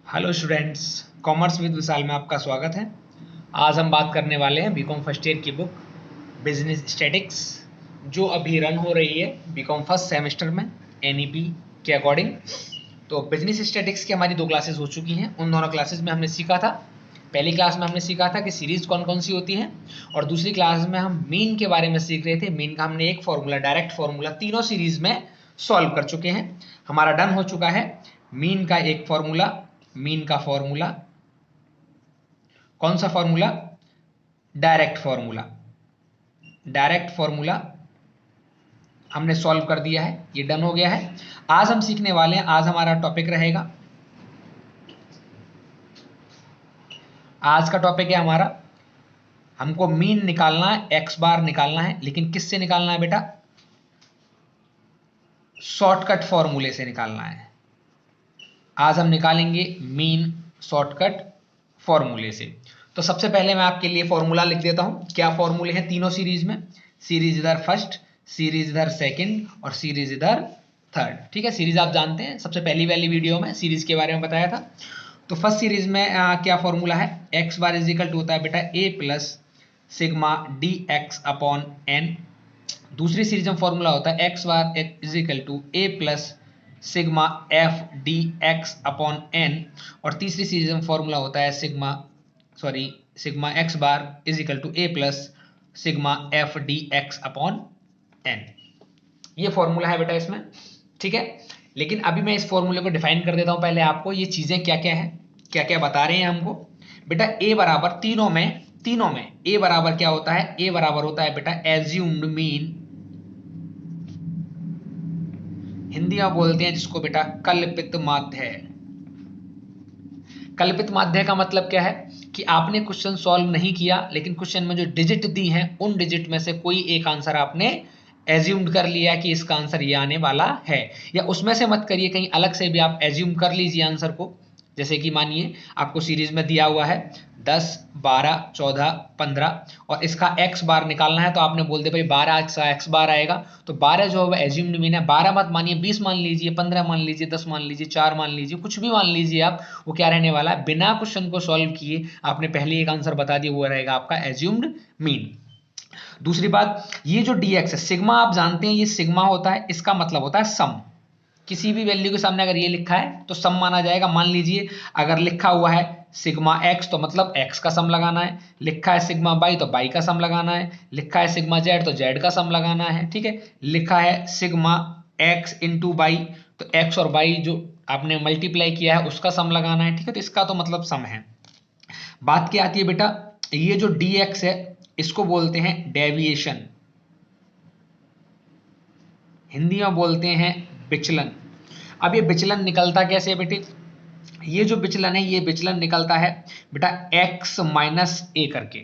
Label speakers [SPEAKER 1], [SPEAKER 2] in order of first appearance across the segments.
[SPEAKER 1] Hello students, commerce with विशाल में आपका स्वागत है। आज हम बात करने वाले हैं बीकॉम फर्स्ट ईयर की बुक बिजनेस स्टैटिक्स, जो अभी रन हो रही है बीकॉम फर्स्ट सेमेस्टर में एनईपी के अकॉर्डिंग। तो बिजनेस स्टैटिक्स की हमारी 2 क्लासेस हो चुकी हैं। उन दोनों क्लासेस में हमने सीखा था, पहली क्लास में हमने सीखा था कि सीरीज कौन कौन सी होती हैं, और दूसरी क्लास में हम मीन के बारे में सीख रहे थे। मीन का हमने एक फॉर्मूला, डायरेक्ट फॉर्मूला तीनों सीरीज में सॉल्व कर चुके हैं। हमारा डन हो चुका है मीन का एक फॉर्मूला। मीन का फॉर्मूला कौन सा formula? Direct formula. Direct formula हमने सॉल्व कर दिया है, ये डन हो गया है। आज हम सीखने वाले हैं, आज हमारा टॉपिक रहेगा, आज का टॉपिक है हमारा, हमको मीन निकालना है, एक्स बार निकालना है। लेकिन किससे निकालना है बेटा? शॉर्टकट फॉर्मूले से निकालना है। आज हम निकालेंगे मीन शॉर्टकट फॉर्मूले से। तो सबसे पहले मैं आपके लिए फॉर्मूला लिख देता हूं। क्या फॉर्मूले हैं तीनों सीरीज में? सीरीज इधर फर्स्ट, सीरीज इधर सेकंड और सीरीज इधर थर्ड। ठीक है, सीरीज आप जानते हैं, सबसे पहली वाली वीडियो में सीरीज के बारे में बताया था। तो फर्स्ट सीरीज में क्या फॉर्मूला है? X bar is equal to होता है बेटा A plus sigma D x upon N. दूसरी सीरीज में फॉर्मूला होता है x bar is equal to A plus sigma F D x upon N. और तीसरी सीरीज में फॉर्मूला होता है sigma X bar is equal to A plus sigma F D x upon N. ये formula है बेटा इसमें, ठीक है। लेकिन अभी मैं इस फॉर्मूले को डिफाइन कर देता हूं पहले आपको। ये चीजें क्या क्या है, क्या क्या बता रहे हैं हमको बेटा। ए बराबर तीनों में ए बराबर क्या होता है? ए बराबर होता है बेटा एज्यूम्ड मीन, हिंदी में बोलते हैं जिसको बेटा कल्पित माध्य। कल्पित माध्य का मतलब क्या है कि आपने क्वेश्चन सॉल्व नहीं किया, लेकिन क्वेश्चन में जो डिजिट दी हैं उन डिजिट में से कोई एक आंसर आपने एज्यूम कर लिया कि इसका आंसर ये आने वाला है। या उसमें से मत करिए, कहीं अलग से भी आप एज्यूम कर लीजिए आंसर को। जैसे कि मानिए आपको सीरीज में दिया हुआ है 10, 12, 14, 15 और इसका एक्स बार निकालना है, तो आपने बोल दिया भाई 12 का एक्स बार आएगा। तो 12 जो है एज्यूम्ड मीन है। 12 मत मानिए, 20 मान लीजिए, 15 मान लीजिए, 10 मान लीजिए, 4 मान लीजिए, कुछ भी मान लीजिए आप। वो क्या रहने वाला है? बिना क्वेश्चन को सॉल्व किए आपने पहले एक आंसर बता दिया, वो रहेगा आपका एज्यूम्ड मीन। दूसरी बात, ये जो dx है, सिग्मा आप जानते हैं, ये सिग्मा होता है, इसका मतलब होता है सम। किसी भी वैल्यू के सामने अगर ये लिखा है तो सम माना जाएगा। मान लीजिए अगर लिखा हुआ है सिग्मा एक्स तो मतलब एक्स का सम लगाना है, लिखा है सिग्मा बाई तो बाई का सम लगाना है, लिखा है सिग्मा जेड तो जेड का सम लगाना है। ठीक है, लिखा है सिग्मा एक्स इंटू बाई तो एक्स और बाई जो आपने मल्टीप्लाई किया है उसका सम लगाना है। ठीक है, तो इसका तो मतलब सम है। बात क्या आती है बेटा, ये जो dx है इसको बोलते हैं डेविएशन, हिंदी में बोलते हैं विचलन। अब ये विचलन निकलता कैसे है बेटे? ये जो विचलन है, ये विचलन निकलता है बेटा x माइनस ए करके।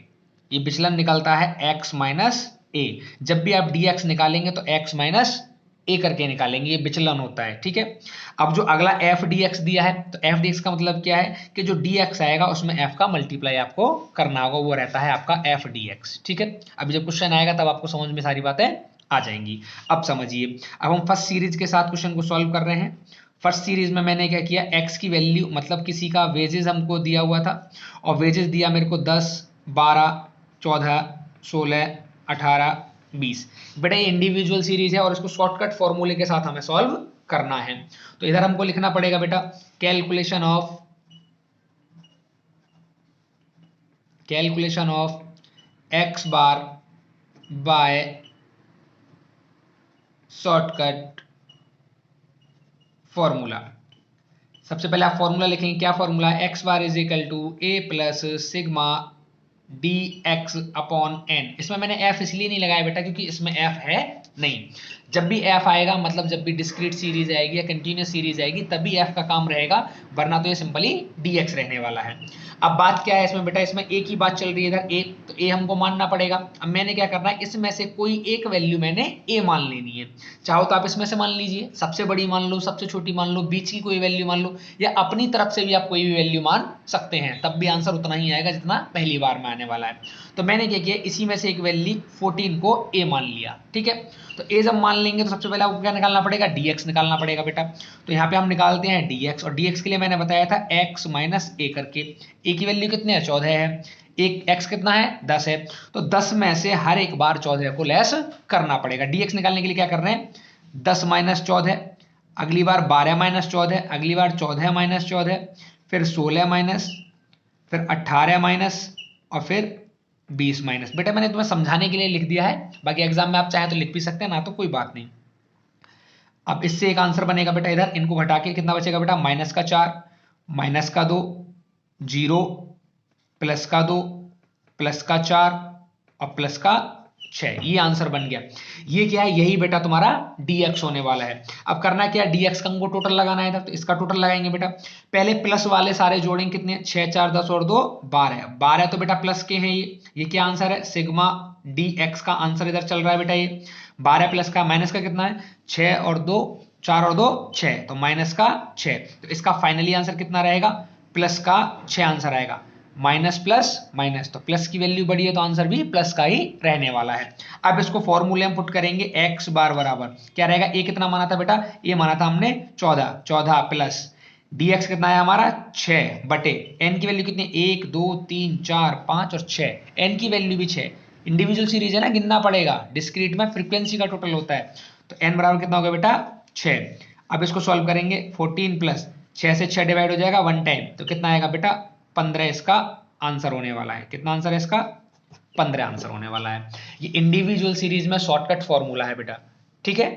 [SPEAKER 1] ये विचलन निकलता है x माइनस ए। जब भी आप dx निकालेंगे तो x माइनस ए करके निकालेंगे, ये विचलन होता है। ठीक है, अब जो अगला एफ डी एक्स दिया है, तो एफ डी एक्स का मतलब क्या है कि जो डी एक्स आएगा उसमें एफ का मल्टीप्लाई आपको करना होगा, वो रहता है आपका एफ डी एक्स। ठीक है, अभी जब क्वेश्चन आएगा तब आपको समझ में सारी बातें आ जाएंगी। अब समझिए, अब हम फर्स्ट सीरीज के साथ क्वेश्चन को सॉल्व कर रहे हैं। फर्स्ट सीरीज में मैंने क्या किया, एक्स की वैल्यू मतलब किसी का वेजेस हमको दिया हुआ था, और वेजेस दिया मेरे को 10, 12, 14, 16, 18, 20। बेटा ये इंडिविजुअल सीरीज है और इसको शॉर्टकट फॉर्मूले के साथ हमें सॉल्व करना है। तो इधर हमको लिखना पड़ेगा बेटा calculation of x bar by shortcut formula. सबसे पहले आप फॉर्मूला लिखेंगे। क्या फॉर्मूला है? X bar is equal to A plus sigma D x upon N. इसमें मैंने एफ इसलिए नहीं लगाया बेटा क्योंकि इसमें एफ है नहीं। जब भी एफ आएगा मतलब जब भी डिस्क्रीट सीरीज आएगी या कंटिन्यूस सीरीज आएगी तभी एफ का काम रहेगा, वरना तो ये सिंपली dx रहने वाला है। अब बात क्या है इसमें बेटा, इसमें एक ही बात चल रही है इधर ए, तो ए हमको मानना पड़ेगा। अब मैंने क्या करना है, इसमें से कोई एक वैल्यू मैंने ए मान लेनी है। चाहो तो आप इसमें से मान लीजिए, सबसे बड़ी मान लो, सबसे छोटी मान लो, बीच की कोई वैल्यू मान लो, या अपनी तरफ से भी आप कोई भी वैल्यू मान सकते हैं, तब भी आंसर उतना ही आएगा जितना पहली बार में आने वाला है। तो मैंने क्या किया, इसी में से एक वैल्यू 14 को ए मान लिया। ठीक है, तो ए जब मान लेंगे तो सबसे पहले आपको क्या निकालना पड़ेगा, dx निकालना पड़ेगा बेटा। तो यहाँ पे हम निकालते हैं dx, और dx के लिए मैंने बताया था x माइनस a करके। a की वैल्यू कितनी है, 14 है, एक x कितना है, 10 है, तो 10 में से हर एक बार 14 को लेस करना पड़ेगा। dx निकालने के लिए क्या कर रहे हैं, 10 माइनस 14, अगली बार 12 माइनस 14, अगली बार 14 माइनस 14, फिर 16 माइनस, फिर 18 माइनस, और फिर 20 माइनस। बेटा मैंने तुम्हें समझाने के लिए लिख दिया है, बाकी एग्जाम में आप चाहे तो लिख भी सकते हैं ना, तो कोई बात नहीं। अब इससे एक आंसर बनेगा बेटा, इधर इनको घटा के कितना बचेगा बेटा, माइनस का 4, माइनस का 2, 0, प्लस का 2, प्लस का 4 और प्लस का 6। ये आंसर बन गया। ये क्या है, यही बेटा तुम्हारा dx होने वाला है। अब करना क्या है, dx का हमको टोटल लगाना है, तो इसका टोटल लगाएंगे बेटा। पहले प्लस वाले सारे जोड़ेंगे, कितने, 6 4 10 और 2 12, 12 तो बेटा प्लस के हैं ये क्या आंसर है, सिग्मा dx का आंसर इधर चल रहा है बेटा। ये 12 प्लस का, माइनस का कितना है, 6 और 2, 4 और 2 6, तो माइनस का 6। तो इसका फाइनली आंसर कितना रहेगा, प्लस का 6 आंसर आएगा। माइनस प्लस माइनस, तो प्लस की वैल्यू बढ़ी है तो आंसर भी प्लस का ही रहने वाला है। अब इसको फॉर्मूले में पुट करेंगे, x बार बराबर क्या रहेगा, a कितना माना था बेटा, a माना था हमने 14, 14 प्लस dx कितना है हमारा 6 बटे n की वैल्यू कितनी, 1 2 3 4 5 और 6, n की वैल्यू भी 6। इंडिविजुअल सीरीज है ना, गिनना पड़ेगा, डिस्क्रीट में फ्रीक्वेंसी का टोटल होता है, तो n बराबर कितना होगा बेटा 6। अब इसको सॉल्व करेंगे, 14 प्लस 6 से 6 डिवाइड हो जाएगा 1 टाइम, तो कितना आएगा बेटा 15 इसका आंसर होने वाला है। कितना आंसर है इसका, 15 आंसर होने वाला है। ये इंडिविजुअल सीरीज में शॉर्टकट फॉर्मूला है बेटा, ठीक है।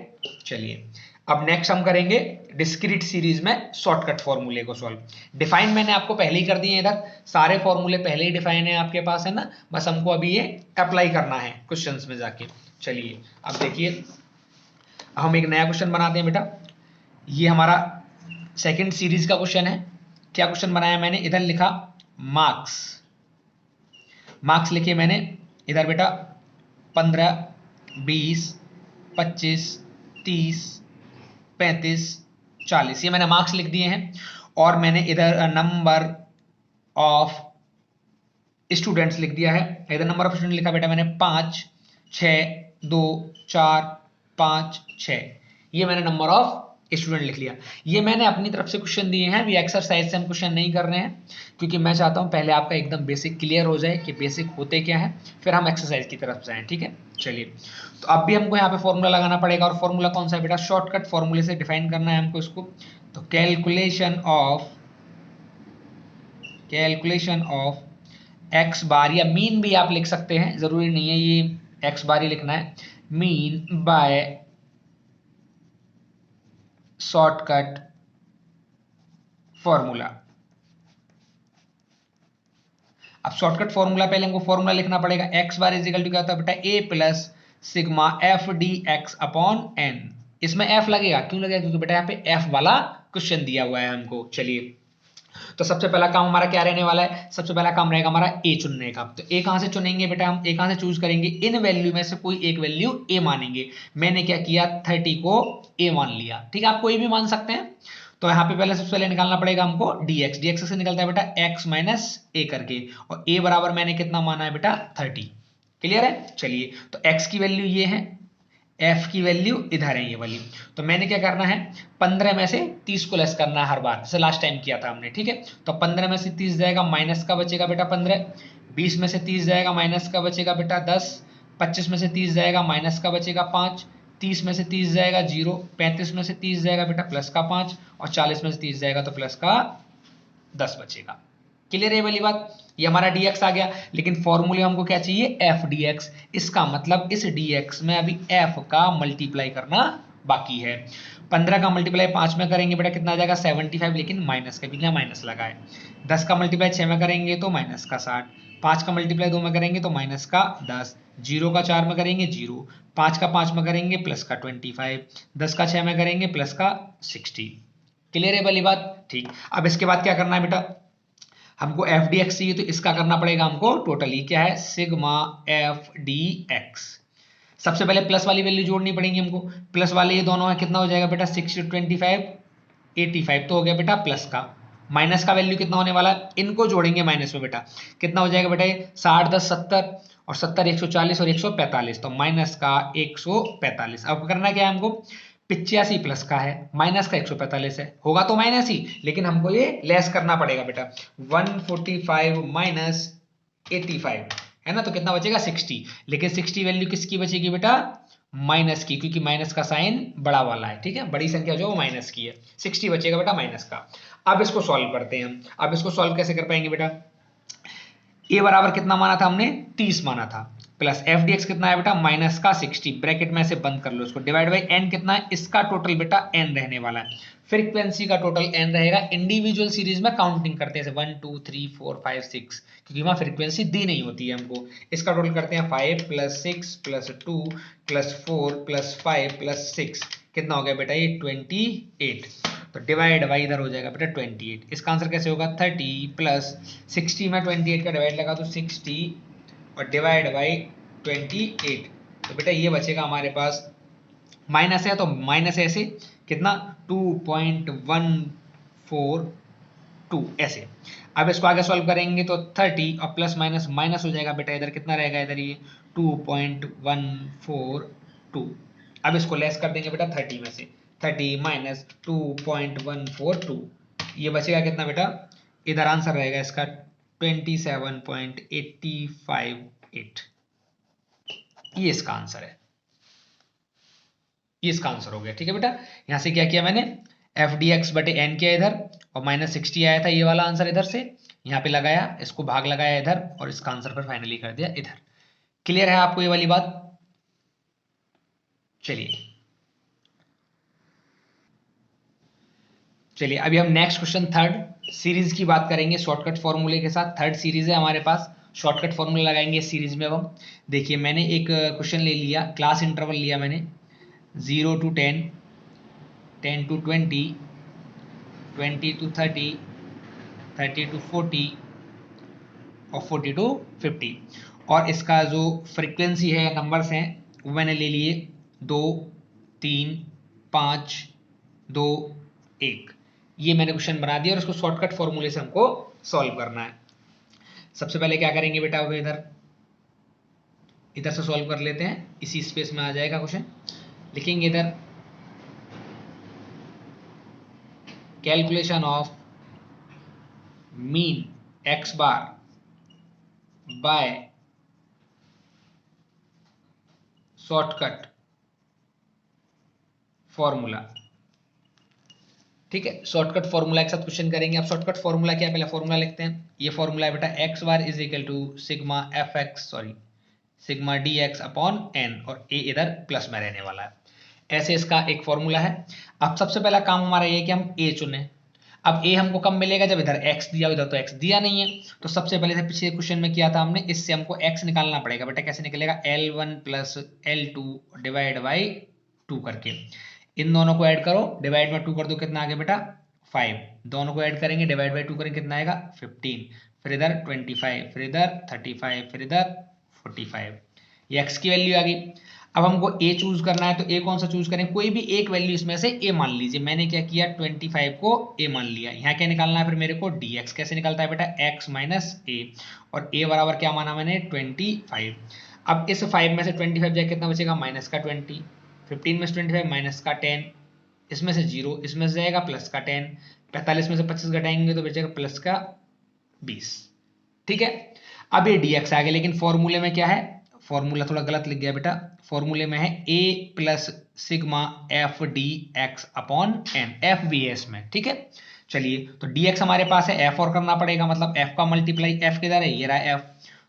[SPEAKER 1] चलिए अब नेक्स्ट हम करेंगे डिस्क्रीट सीरीज में शॉर्टकट फॉर्मूले को सॉल्व। डिफाइन मैंने आपको पहले ही कर दिए, इधर सारे फॉर्मूले पहले ही डिफाइन है आपके पास, है ना, बस हमको अभी ये अप्लाई करना है क्वेश्चंस में जाके। चलिए अब देखिए, हम एक नया क्वेश्चन बनाते हैं बेटा। ये हमारा सेकंड सीरीज का क्वेश्चन है। क्या क्वेश्चन बनाया मैंने, इधर लिखा मार्क्स, मार्क्स लिखे मैंने इधर बेटा 15 20 25 30 35 40, ये मैंने मार्क्स लिख दिए हैं। और मैंने इधर नंबर ऑफ स्टूडेंट्स लिख दिया है। इधर नंबर ऑफ स्टूडेंट लिखा बेटा मैंने 5 6 2 4 5 6, ये मैंने नंबर ऑफ स्टूडेंट लिख लिया। ये मैंने अपनी तरफ से क्वेश्चन दिए हैं, अभी एक्सरसाइज से हम क्वेश्चन नहीं कर रहे हैं, क्योंकि मैं चाहता हूं पहले आपका एकदम बेसिक क्लियर हो जाए कि बेसिक होते क्या है, फिर हम एक्सरसाइज की तरफ जाएं, ठीक है। चलिए तो अब भी हमको यहाँ पे फॉर्मूला लगाना पड़ेगा, और फॉर्मूला कौन सा है बेटा, शॉर्टकट फॉर्मूले से डिफाइन करना है हमको इसको। तो कैलकुलेशन ऑफ एक्स बार, या मीन भी आप लिख सकते हैं, जरूरी नहीं है ये एक्स बार ही लिखना है, मीन बाय शॉर्टकट फॉर्मूला। अब शॉर्टकट फॉर्मूला, पहले हमको फॉर्मूला लिखना पड़ेगा, X bar is equal to क्या होता है बेटा, A plus sigma F D x upon N. इसमें एफ लगेगा, क्यों लगेगा, क्योंकि बेटा यहाँ पे एफ वाला क्वेश्चन दिया हुआ है हमको। चलिए तो सबसे पहला काम हमारा क्या रहने वाला है, सबसे पहला काम रहेगा हमारा ए चुनने का। तो ए कहां से चुनेंगे बेटा, हम ए कहां से चूज करेंगे, इन वैल्यू में से कोई एक वैल्यू ए मानेंगे। मैंने क्या किया, 30 को ए मान लिया, ठीक है, आप कोई भी मान सकते हैं। तो यहाँ पे पहले सबसे पहले निकालना पड़ेगा हमको dx, dx से निकलता है बेटा x माइनस ए करके, और a बराबर मैंने कितना माना है बेटा 30। क्लियर है। चलिए तो x की वैल्यू ये है, f की वैल्यू इधर है ये वाली। तो मैंने क्या करना है, 15 में से 30 को लेस करना है हर बार, जैसे लास्ट टाइम किया था हमने, ठीक है। तो 15 में से 30 जाएगा, माइनस का बचेगा बेटा 15, 20 में से 30 जाएगा, माइनस का बचेगा बेटा 10, 25 में से 30 जाएगा, माइनस का बचेगा 5, 30 में से 30 जाएगा 0, 35 में से 30 जाएगा बेटा प्लस का 5, और 40 में से 30 जाएगा तो प्लस का 10 बचेगा। क्लियर है वाली बात, ये हमारा dx आ गया। लेकिन फॉर्मूले हमको क्या चाहिए, f dx, इसका मतलब इस dx में अभी f का मल्टीप्लाई करना बाकी है। 15 का मल्टीप्लाई 5 में करेंगे बेटा कितना आ जाएगा 75, लेकिन माइनस का भी यहाँ माइनस लगा है। 10 का मल्टीप्लाई 6 में करेंगे तो माइनस का 60, 5 का मल्टीप्लाई 2 में करेंगे तो माइनस का 10, 0 का 4 में करेंगे 0, 5 का 5 में करेंगे प्लस का 25, 10 का 6 में करेंगे प्लस का 60। क्लियर है वाली बात, ठीक। अब इसके बाद क्या करना है बेटा, हमको एफ डी एक्स चाहिए, तो इसका करना पड़ेगा हमको टोटली, क्या है सिग्मा एफ डी एक्स। सबसे पहले प्लस वाली वैल्यू जोड़नी पड़ेगी हमको, प्लस वाले ये दोनों है, कितना हो जाएगा बेटा 6 25 85, तो हो गया बेटा प्लस का। माइनस का वैल्यू कितना होने वाला है, इनको जोड़ेंगे माइनस में बेटा, कितना हो जाएगा बेटा 60 10 70, और 70 140 और 145, तो माइनस का 145। अब करना क्या है हमको, 85 प्लस का है, माइनस का 145 है, होगा तो माइनस ही, लेकिन हमको ये लेस करना पड़ेगा बेटा। 145 माइनस 85 है ना, तो कितना बचेगा 60। लेकिन 60 वैल्यू किसकी बचेगी बेटा, माइनस की, क्योंकि माइनस का साइन बड़ा वाला है, ठीक है, बड़ी संख्या जो माइनस की है, 60 बचेगा बेटा माइनस का। अब इसको सॉल्व करते हैं हम। अब इसको सॉल्व कैसे कर पाएंगे बेटा, ए बराबर कितना माना था हमने, 30 माना था, प्लस एफ डी एक्स कितना है बेटा, माइनस का 60, ब्रैकेट में से बंद कर लो इसको, डिवाइड बाई एन कितना है, इसका टोटल बेटा एन रहने वाला है, फ्रीक्वेंसी का टोटल एन रहेगा। इंडिविजुअल सीरीज में काउंटिंग करते हैं 1 2 3 4 5 6, क्योंकि वहां फ्रीक्वेंसी दी नहीं होती है हमको। इसका टोटल करते हैं 5 plus 6 plus 2 plus 4 plus 5 plus 6, कितना हो गया बेटा ये 28। तो डिवाइड बाई इधर हो जाएगा बेटा 28। इसका आंसर कैसे होगा, 30 प्लस 60 में 28 का डिवाइड लगा तो 60 और डिवाइड बाई 28, तो बेटा ये बचेगा हमारे पास, माइनस है तो माइनस ऐसे कितना 2.142 ऐसे। अब इसको आगे सॉल्व करेंगे तो 30 और प्लस माइनस माइनस हो जाएगा बेटा, इधर कितना रहेगा, इधर ये 2.142। अब इसको लेस कर देंगे बेटा 30 में से, 30 माइनस 2.142, ये बचेगा कितना बेटा, इधर आंसर रहेगा इसका 27.858। ये इसका आंसर है, ये इसका आंसर हो गया, ठीक है बेटा। यहां से क्या किया मैंने, एफ डी एक्स बटे एन किया इधर, और माइनस 60 आया था ये वाला आंसर इधर से, यहाँ पे लगाया, इसको भाग लगाया इधर, और इसका आंसर पर फाइनली कर दिया इधर। क्लियर है आपको ये वाली बात। चलिए अभी हम नेक्स्ट क्वेश्चन थर्ड सीरीज की बात करेंगे शॉर्टकट फॉर्मूले के साथ। थर्ड सीरीज है हमारे पास, शॉर्टकट फॉर्मूला लगाएंगे इस सीरीज में। अब हम देखिए, मैंने एक क्वेश्चन ले लिया, क्लास इंटरवल लिया मैंने 0 to 10, 10 to 20, 20 to 30, 30 to 40 और 40 to 50, और इसका जो फ्रीक्वेंसी है, नंबर्स हैं, वो मैंने ले लिए 2 3 5 2 1। ये मैंने क्वेश्चन बना दिया और इसको शॉर्टकट फॉर्मूले से हमको सॉल्व करना है। सबसे पहले क्या करेंगे बेटा, वो इधर से सॉल्व कर लेते हैं, इसी स्पेस में आ जाएगा क्वेश्चन। लिखेंगे इधर calculation of mean x bar by shortcut formula. ठीक है, शॉर्टकट फॉर्मूला के साथ क्वेश्चन करेंगे। अब शॉर्टकट फॉर्मूला क्या है, पहले फॉर्मूला लिखते हैं। ये फॉर्मूला है बेटा x bar is equal to sigma f x, sorry sigma D x upon N, और ए इधर प्लस में रहने वाला है। ऐसे इसका एक फॉर्मूला है। अब सबसे पहला काम हमारा ये है कि हम ए चुने। अब ए हमको कब मिलेगा, जब इधर एक्स दिया, इधर तो एक्स दिया नहीं है। तो सबसे पहले से पिछले क्वेश्चन में किया था हमने, इससे हमको एक्स निकालना पड़ेगा बेटा। कैसे निकलेगा, L1 plus L2 divide by 2 करके, इन दोनों को ऐड करो, डिवाइड में 2 कर दो, कितना आ गया बेटा 5। दोनों को ऐड करेंगे, डिवाइड बाई 2 करेंगे, कितना आएगा 15, फिर इधर 25, फिर इधर 35, फिर इधर 45। ये एक्स की वैल्यू आ गई। अब हमको ए चूज करना है, तो ए कौन सा चूज करें, कोई भी एक वैल्यू इसमें से ए मान लीजिए। मैंने क्या किया, 25 को ए मान लिया। यहाँ क्या निकालना है फिर मेरे को, dx। कैसे निकलता है बेटा, x माइनस ए, और a बराबर क्या माना मैंने 25। अब इस 5 में से 25 जाए, कितना बचेगा माइनस का 20, 15 में से 25 माइनस का 10, इसमें से 0, इसमें से जाएगा प्लस का 10, 45 में से 25 घटाएंगे तो बचेगा प्लस का 20। ठीक है, अब ये dx आ गया, लेकिन फॉर्मूले में क्या है, फॉर्मूला थोड़ा गलत लिख गया बेटा। फॉर्मूले में है a plus sigma F D x upon n, f भी है इसमें। ठीक है, चलिए तो dx हमारे पास है, f और करना पड़ेगा, मतलब f का मल्टीप्लाई, f किधर है, ये रहा f।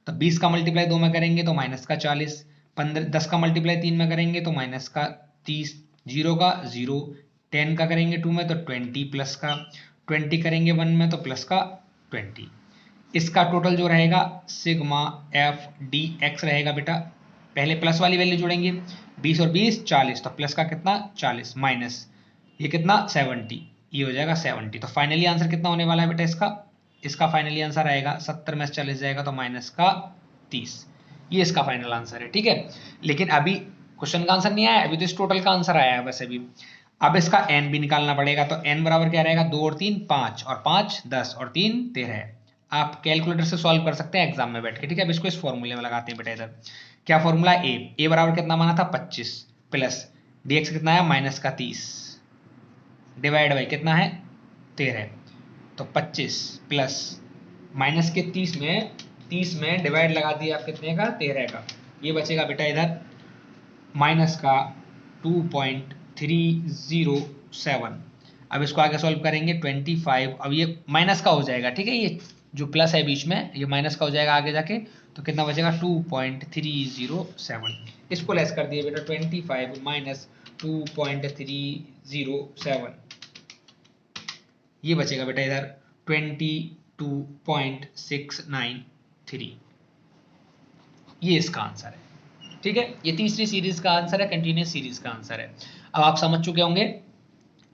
[SPEAKER 1] तो 20 का मल्टीप्लाई 2 में करेंगे तो माइनस का 40, 10 का मल्टीप्लाई 3 में करेंगे तो माइनस का 30, 0 का 0, 10 का करेंगे 2 में तो 20, प्लस का 20 करेंगे 1 में तो प्लस का 20। इसका टोटल जो रहेगा सिग्मा एफ डी एक्स रहेगा बेटा। पहले प्लस वाली वैल्यू जोड़ेंगे, 20 और 20 40, तो प्लस का कितना 40, माइनस ये कितना 70, ये हो जाएगा 70। तो फाइनली आंसर कितना होने वाला है बेटा इसका फाइनली आंसर आएगा 70 में से 40 जाएगा तो माइनस का 30। ये इसका फाइनल आंसर है। ठीक है, लेकिन अभी क्वेश्चन का आंसर नहीं आया, अभी तो इस टोटल का आंसर आया है वैसे भी। अब इसका एन भी निकालना पड़ेगा, तो एन बराबर क्या रहेगा, 2 और 3 5, और 5 10 और 3 13। आप कैलकुलेटर से सॉल्व कर सकते हैं एग्जाम में बैठ के, ठीक है। अब इसको इस फॉर्मूले में लगाते हैं बेटा। इधर क्या फॉर्मूला, ए बराबर कितना माना था 25 प्लस dx कितना है माइनस का 30 डिवाइड बाई कितना है 13, तो 25 प्लस माइनस के 30 में डिवाइड लगा दिया आप कितने का 13 का, ये बचेगा बेटा इधर माइनस का 2.307। अब इसको आगे सॉल्व करेंगे 25, अब ये माइनस का हो जाएगा, ठीक है, ये जो प्लस है बीच में ये माइनस का हो जाएगा आगे जाके, तो कितना बचेगा 2.307। इसको लेस कर दिए बेटा 25 माइनस 2.307, ये बचेगा बेटा इधर 22.693, ये इसका आंसर है, ठीक है। ये तीसरी सीरीज का आंसर है, कंटिन्यूस सीरीज का आंसर है। अब आप समझ चुके होंगे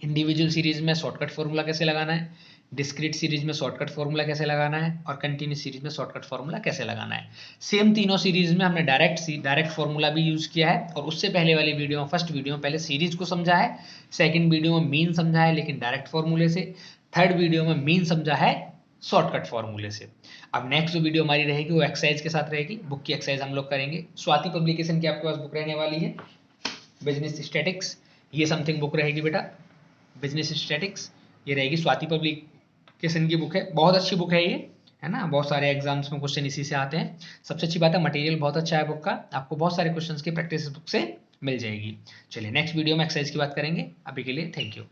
[SPEAKER 1] इंडिविजुअल सीरीज में शॉर्टकट फॉर्मूला कैसे लगाना है, डिस्क्रीट सीरीज में शॉर्टकट फॉर्मूला कैसे लगाना है, और कंटिन्यूस सीरीज में शॉर्टकट फॉर्मूला कैसे लगाना है। सेम तीनों सीरीज में हमने डायरेक्ट फॉर्मूला भी यूज किया है, और उससे पहले वाली वीडियो में, फर्स्ट वीडियो में पहले सीरीज को समझा है, सेकंड वीडियो में मीन समझा है लेकिन डायरेक्ट फॉर्मूले से, थर्ड वीडियो में मीन समझा है शॉर्टकट फॉर्मूले से। अब नेक्स्ट जो वीडियो हमारी रहेगी वो एक्सरसाइज के साथ रहेगी, बुक की एक्सरसाइज हम लोग करेंगे। स्वाति पब्लिकेशन की आपके पास बुक रहने वाली है बिजनेस स्टैटिक्स, ये समथिंग बुक रहेगी बेटा, बिजनेस स्टैटिक्स ये रहेगी, स्वाति पब्लिकेशन की बुक है, बहुत अच्छी बुक है ये, है ना। बहुत सारे एग्जाम्स में क्वेश्चन इसी से आते हैं। सबसे अच्छी बात है मटेरियल बहुत अच्छा है बुक का, आपको बहुत सारे क्वेश्चंस की प्रैक्टिस बुक से मिल जाएगी। चलिए नेक्स्ट वीडियो में एक्सरसाइज की बात करेंगे, अभी के लिए थैंक यू।